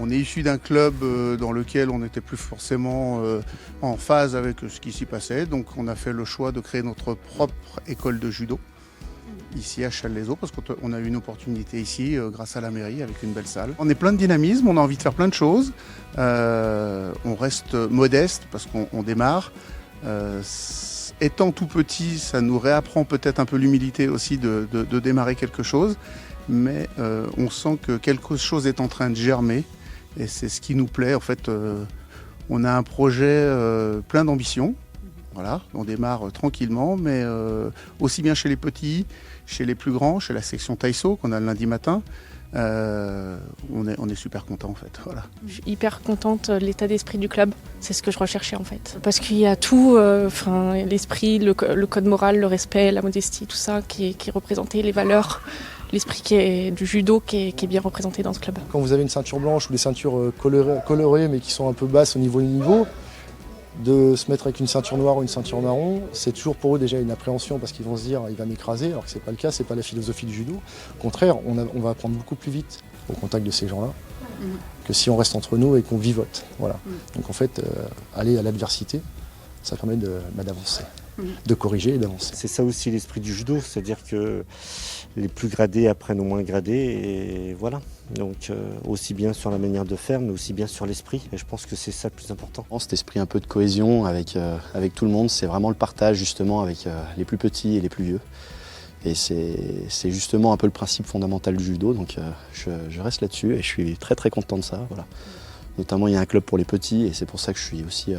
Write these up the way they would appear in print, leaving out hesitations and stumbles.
On est issu d'un club dans lequel on n'était plus forcément en phase avec ce qui s'y passait. Donc on a fait le choix de créer notre propre école de judo ici à Challes-les-Eaux parce qu'on a eu une opportunité ici grâce à la mairie avec une belle salle. On est plein de dynamisme, on a envie de faire plein de choses. On reste modeste parce qu'on démarre. Étant tout petit, ça nous réapprend peut-être un peu l'humilité aussi de démarrer quelque chose. Mais on sent que quelque chose est en train de germer et c'est ce qui nous plaît. En fait, on a un projet plein d'ambition. Voilà, on démarre tranquillement, mais aussi bien chez les petits, chez les plus grands, chez la section Taïso qu'on a le lundi matin. On est super content en fait. Voilà. Je suis hyper contente de l'état d'esprit du club, c'est ce que je recherchais en fait. Parce qu'il y a tout, l'esprit, le code moral, le respect, la modestie, tout ça qui est représenté, les valeurs, l'esprit du judo qui est bien représenté dans ce club. Quand vous avez une ceinture blanche ou des ceintures colorées mais qui sont un peu basses au niveau du niveau, de se mettre avec une ceinture noire ou une ceinture marron, c'est toujours pour eux déjà une appréhension parce qu'ils vont se dire il va m'écraser, alors que c'est pas le cas, c'est pas la philosophie du judo. Au contraire, on va apprendre beaucoup plus vite au contact de ces gens-là que si on reste entre nous et qu'on vivote. Voilà. Donc en fait, aller à l'adversité, ça permet d'avancer, de corriger et d'avancer. C'est ça aussi l'esprit du judo, c'est-à-dire que les plus gradés apprennent aux moins gradés et voilà. Donc aussi bien sur la manière de faire, mais aussi bien sur l'esprit. Et je pense que c'est ça le plus important. Cet esprit un peu de cohésion avec tout le monde, c'est vraiment le partage justement avec les plus petits et les plus vieux. Et c'est justement un peu le principe fondamental du judo, donc je reste là-dessus et je suis très très content de ça. Voilà. Notamment il y a un club pour les petits et c'est pour ça que je suis aussi...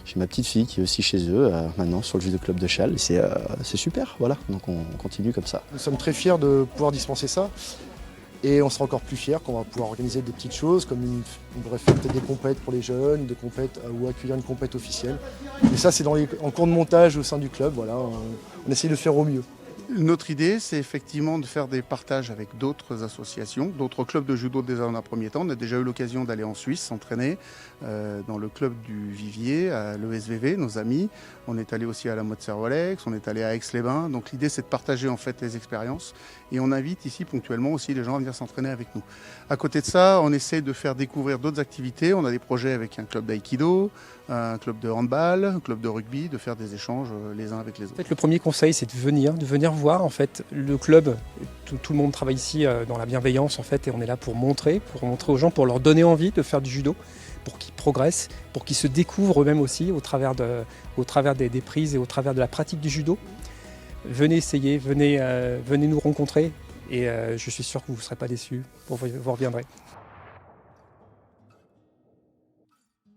J'ai ma petite fille qui est aussi chez eux maintenant sur le judo club de Challes et c'est super, voilà, donc on continue comme ça. Nous sommes très fiers de pouvoir dispenser ça et on sera encore plus fiers qu'on va pouvoir organiser des petites choses comme on pourrait faire peut-être des compètes pour les jeunes, des compètes ou accueillir une compète officielle. Et ça c'est en cours de montage au sein du club, voilà, on essaie de faire au mieux. Notre idée, c'est effectivement de faire des partages avec d'autres associations, d'autres clubs de judo déjà dans un premier temps. On a déjà eu l'occasion d'aller en Suisse s'entraîner dans le club du Vivier, à l'ESVV, nos amis. On est allé aussi à la Mozart-Rolex, on est allé à Aix-les-Bains. Donc l'idée, c'est de partager en fait les expériences. Et on invite ici ponctuellement aussi les gens à venir s'entraîner avec nous. À côté de ça, on essaie de faire découvrir d'autres activités. On a des projets avec un club d'aïkido, un club de handball, un club de rugby, de faire des échanges les uns avec les autres. En fait, le premier conseil, c'est de venir voir en fait le club. Tout le monde travaille ici dans la bienveillance en fait, et on est là pour montrer aux gens, pour leur donner envie de faire du judo, pour qu'ils progressent, pour qu'ils se découvrent eux-mêmes aussi au travers des prises et au travers de la pratique du judo. Venez essayer, venez nous rencontrer et je suis sûr que vous ne serez pas déçus, vous reviendrez.